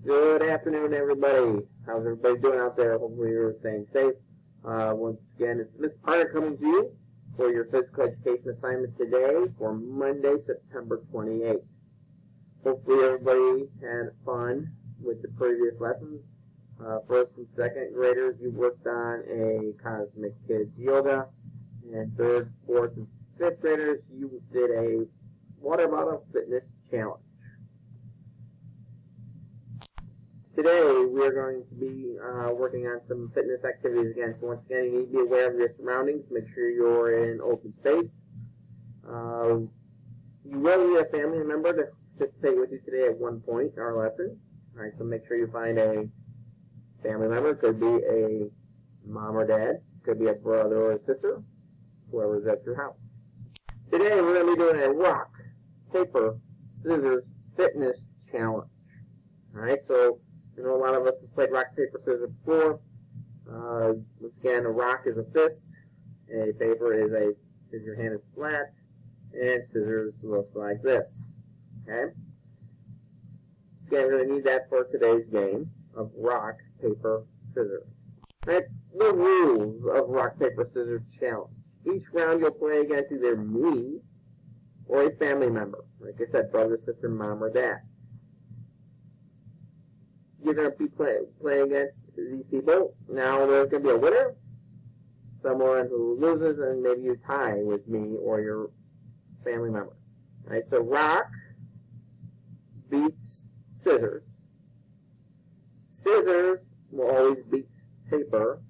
Good afternoon, everybody. How's everybody doing out there? Hopefully you're staying safe. Once again, it's Mr. Carter coming to you for your physical education assignment today for Monday, September 28th. Hopefully everybody had fun with the previous lessons. First and second graders, you worked on a Cosmic Kids Yoga. And third, fourth, and fifth graders, you did a water bottle fitness challenge. Today, we are going to be working on some fitness activities again. So once again, you need to be aware of your surroundings. Make sure you're in open space. You will need a family member to participate with you today at one point in our lesson. All right, so make sure you find a family member. It could be a mom or dad. It could be a brother or a sister, whoever's at your house. Today, we're going to be doing a rock, paper, scissors fitness challenge. All right, so I know a lot of us have played rock, paper, scissors before. Once again, a rock is a fist, a paper is your hand is flat, and scissors looks like this. Okay? Again, we're going to need that for today's game of rock, paper, scissors. Right? The rules of rock, paper, scissors challenge. Each round you'll play against either me or a family member. Like I said, brother, sister, mom, or dad. You're going to be playing against these people. Now there's going to be a winner, someone who loses, and maybe you tie with me or your family member. All right, so rock beats scissors. Scissors will always beat paper,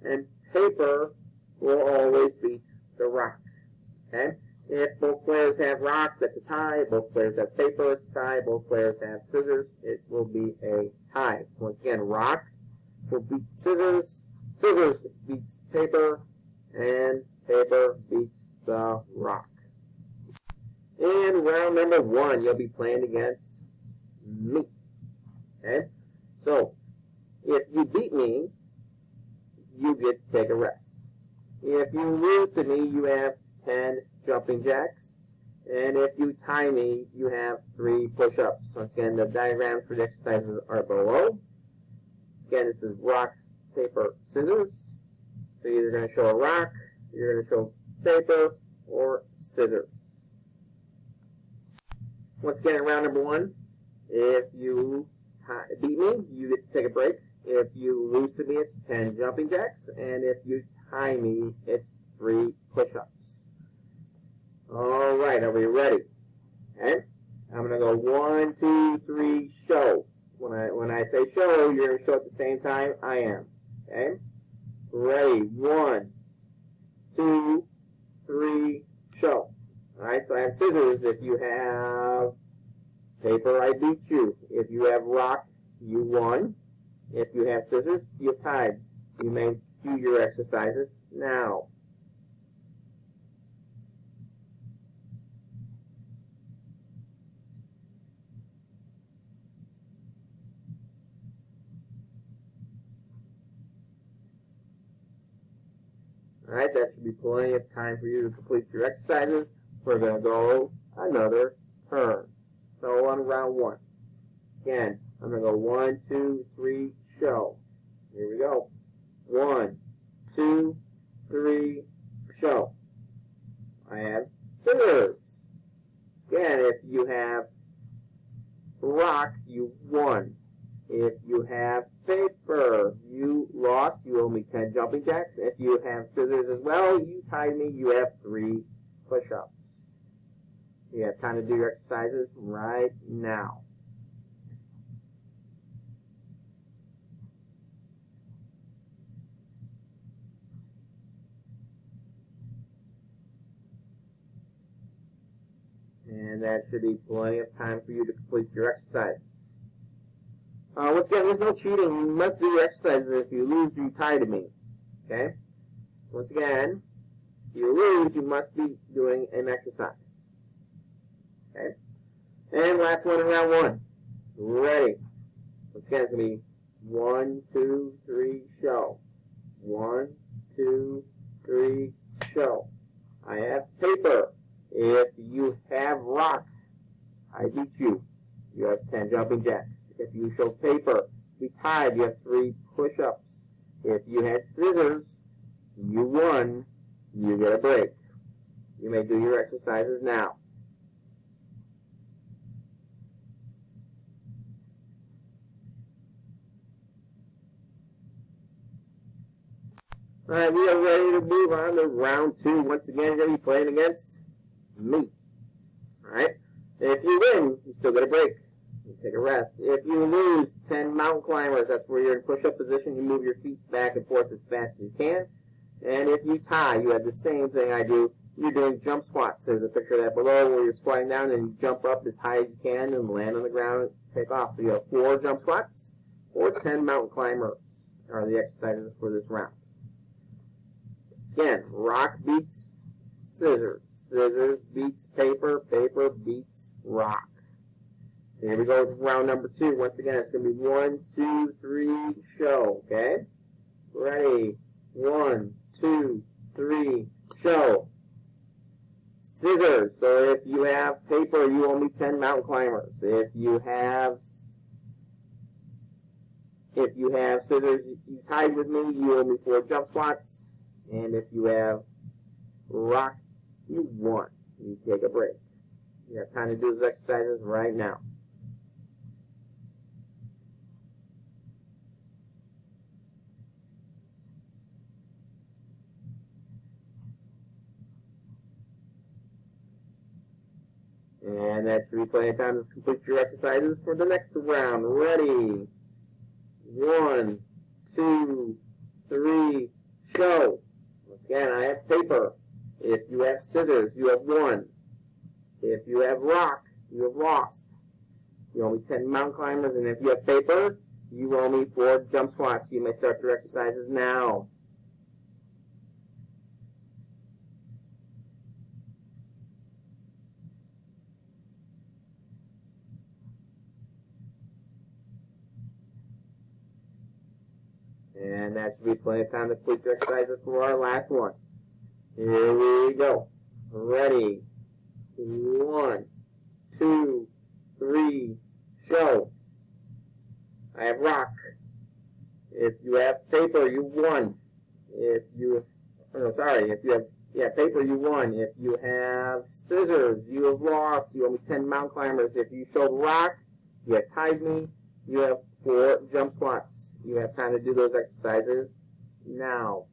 and paper will always beat the rock. Okay? If both players have rock, that's a tie. Both players have paper, it's a tie. Both players have scissors, it will be a tie. Once again, rock will beat scissors, scissors beats paper, and paper beats the rock. In round number one, you'll be playing against me. Okay? So, if you beat me, you get to take a rest. If you lose to me, you have 10 jumping jacks, and if you tie me, you have 3 push-ups. Once again, the diagrams for the exercises are below. Once again, this is rock, paper, scissors. So you're either going to show a rock, you're going to show paper, or scissors. Once again, in round number one, if you beat me, you get to take a break. If you lose to me, it's 10 jumping jacks, and if you tie me, it's 3 push-ups. All right, are we ready? Okay, I'm going to go 1, 2, 3, show. When I say show, you're going to show at the same time I am. Okay, ready? 1, 2, 3, show. All right, so I have scissors. If you have paper, I beat you. If you have rock, you won. If you have scissors, you tied. You may do your exercises now. Alright, that should be plenty of time for you to complete your exercises. We're going to go another turn. So on round one. Again, I'm going to go 1, 2, 3, show. Here we go. 1, 2, 3, show. I have scissors. Again, if you have rock, you won. If you have paper, you lost. You owe me 10 jumping jacks. If you have scissors as well, you tied me. You have 3 push-ups. You have time to do your exercises right now. And that should be plenty of time for you to complete your exercises. Once again, there's no cheating. You must do your exercises. If you lose, you tie to me. Okay? Once again, if you lose, you must be doing an exercise. Okay? And last one in round one. Ready. Once again, it's going to be 1, 2, 3, show. 1, 2, 3, show. I have paper. If you have rock, I beat you. You have 10 jumping jacks. If you show paper, if you tied, you have 3 push-ups. If you had scissors, you won, you get a break. You may do your exercises now. Alright, we are ready to move on to round 2. Once again, you're going to be playing against me. Alright? If you win, you still get a break. You take a rest. If you lose 10 mountain climbers, that's where you're in push-up position. You move your feet back and forth as fast as you can. And if you tie, you have the same thing I do. You're doing jump squats. There's a picture of that below where you're squatting down and you jump up as high as you can and land on the ground and take off. So you have 4 jump squats or 10 mountain climbers are the exercises for this round. Again, rock beats scissors. Scissors beats paper. Paper beats rock. Here we go with round number 2. Once again, it's going to be 1, 2, 3, show. Okay? Ready? 1, 2, 3, show. Scissors. So if you have paper, you owe me 10 mountain climbers. If you have scissors, you tied with me, you owe me 4 jump squats. And if you have rock, you won. You take a break. You have time to do those exercises right now. And that should be plenty of time to complete your exercises for the next round. Ready? 1, 2, 3, show. Again, I have paper. If you have scissors, you have won. If you have rock, you have lost. You owe me 10 mountain climbers, and if you have paper, you owe me 4 jump squats. You may start your exercises now. And that should be plenty of time to complete your exercises for our last one. Here we go. Ready? 1, 2, 3, show. I have rock. If you have paper, you won. If you have paper, you won. If you have scissors, you have lost. You owe me 10 mountain climbers. If you showed rock, you have tied me. You have 4 jump squats. You have time to do those exercises now.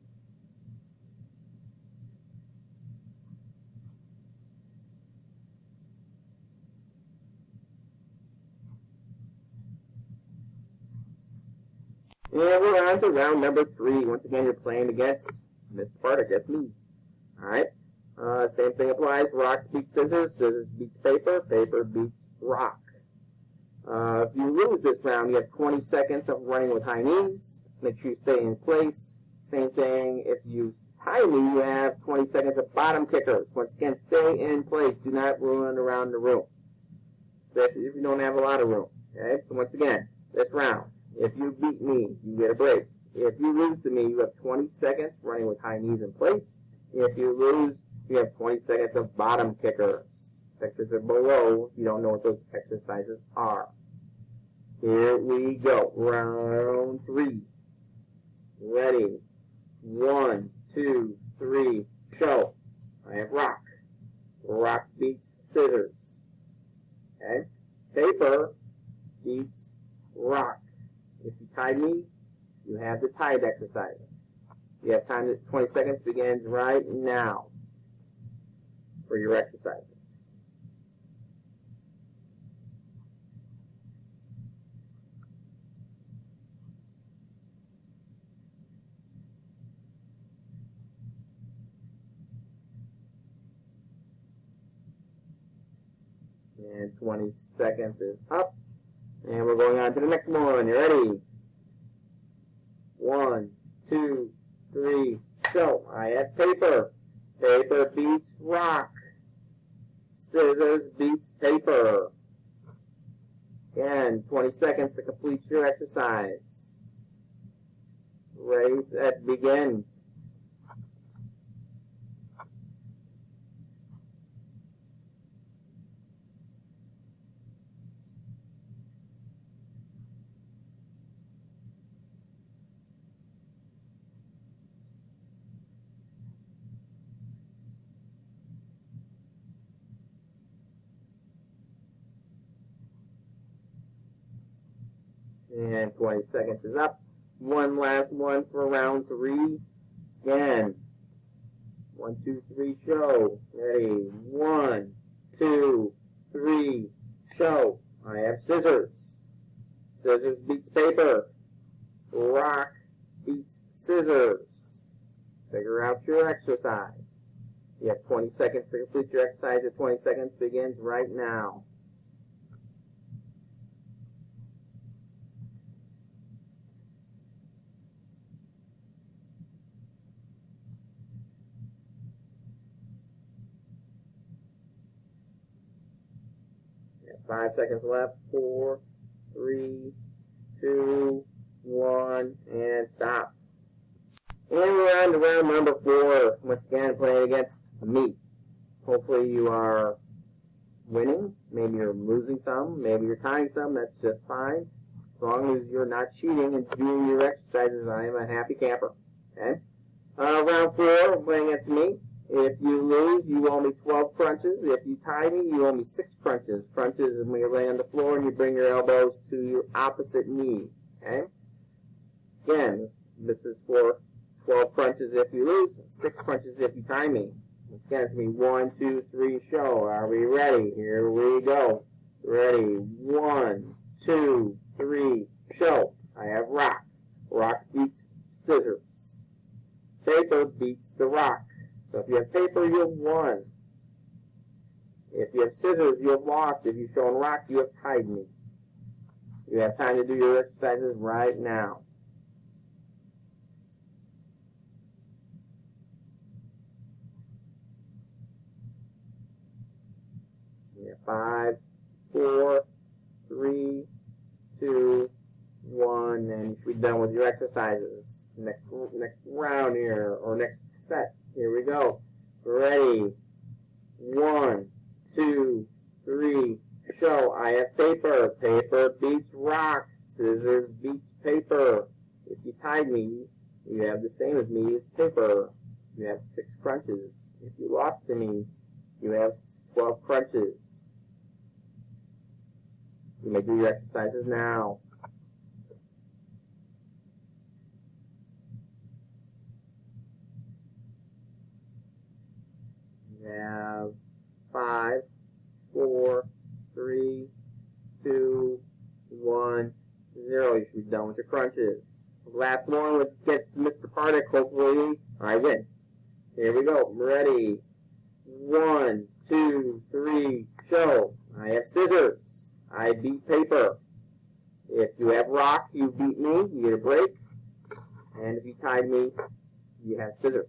And we're on to round number 3. Once again, you're playing against Mr. Bartek. That's me. Alright? Same thing applies. Rocks beats scissors. Scissors beats paper. Paper beats rock. If you lose this round, you have 20 seconds of running with high knees. Make sure you stay in place. Same thing, if you tie me, you have 20 seconds of bottom kickers. Once again, stay in place. Do not run around the room, especially if you don't have a lot of room. Okay? So once again, this round, if you beat me, you get a break. If you lose to me, you have 20 seconds running with high knees in place. If you lose, you have 20 seconds of bottom kickers. Pictures are below if you don't know what those exercises are. Here we go. Round 3. Ready. 1, 2, 3, show. I have rock. Rock beats scissors. Okay? Paper beats rock. If you tie me, you have the tied exercises. You have time to 20 seconds begins right now for your exercises. And 20 seconds is up. And we're going on to the next one. You ready? 1, 2, 3, show. I have paper. Paper beats rock. Scissors beats paper. Again, 20 seconds to complete your exercise. Ready, set, begin. And 20 seconds is up. One last one for round 3. Scan. 1, 2, 3, show. Ready. 1, 2, 3, show. I have scissors. Scissors beats paper. Rock beats scissors. Figure out your exercise. You have 20 seconds to complete your exercise. Your 20 seconds begins right now. You have 5 seconds left. 4, 3, 2, 1, and stop. And we're on to round number 4. Once again, playing against me. Hopefully you are winning. Maybe you're losing some. Maybe you're tying some. That's just fine. As long as you're not cheating and doing your exercises, I am a happy camper. Okay? Round 4, playing against me. If you lose, you owe me 12 crunches. If you tie me, you owe me 6 crunches. Crunches is when you're laying on the floor and you bring your elbows to your opposite knee. Okay? Again, this is for 12 crunches if you lose, 6 crunches if you tie me. Again, it's going to be 1, 2, 3, show. Are we ready? Here we go. Ready. 1, 2, 3, show. I have rock. Rock beats scissors. Paper beats the rock. So if you have paper, you have won. If you have scissors, you have lost. If you've shown rock, you have tied me. You have time to do your exercises right now. You have 5, 4, 3, 2, 1, and you should be done with your exercises. Next round here, or next set. Here we go. Ready. 1, 2, 3, show. I have paper. Paper beats rock. Scissors beats paper. If you tied me, you have the same as me as paper. You have 6 crunches. If you lost to me, you have 12 crunches. You may do your exercises now. You have 5, 4, 3, 2, 1, 0. You should be done with your crunches. Last one gets Mr. Pardick. Hopefully I win. Here we go. Ready. 1, 2, 3, show. I have scissors. I beat paper. If you have rock, you beat me. You get a break. And if you tied me, you have scissors.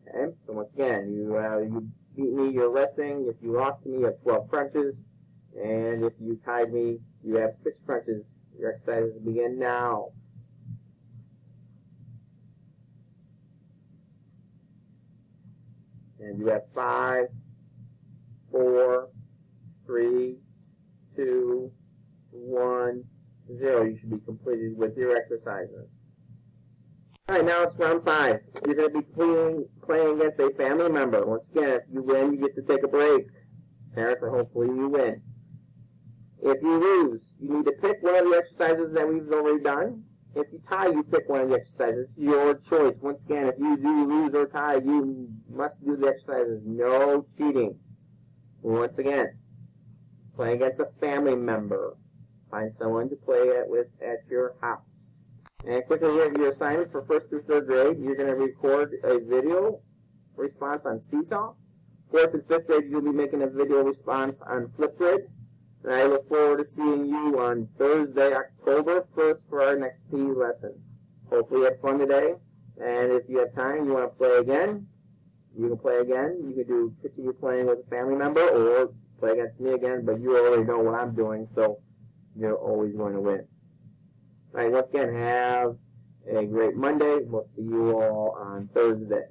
Okay? So once again, you beat me, you're resting. If you lost to me, you have 12 crunches. And if you tied me, you have 6 crunches. Your exercises begin now. And you have 5, 4, 3, 2, 1, 0. You should be completed with your exercises. Alright, now it's round 5. You're going to be playing against a family member. Once again, if you win, you get to take a break. Parents, hopefully you win. If you lose, you need to pick one of the exercises that we've already done. If you tie, you pick one of the exercises. It's your choice. Once again, if you do lose or tie, you must do the exercises. No cheating. Once again, play against a family member. Find someone to play with at your house. And quickly, your assignment for 1st through 3rd grade, you're going to record a video response on Seesaw. 4th and 5th grade, you'll be making a video response on Flipgrid. And I look forward to seeing you on Thursday, October 1st for our next PE lesson. Hopefully you had fun today. And if you have time, you want to play again, you can play again. You can continue playing with a family member or play against me again, but you already know what I'm doing, so you're always going to win. All right, once again, have a great Monday. We'll see you all on Thursday.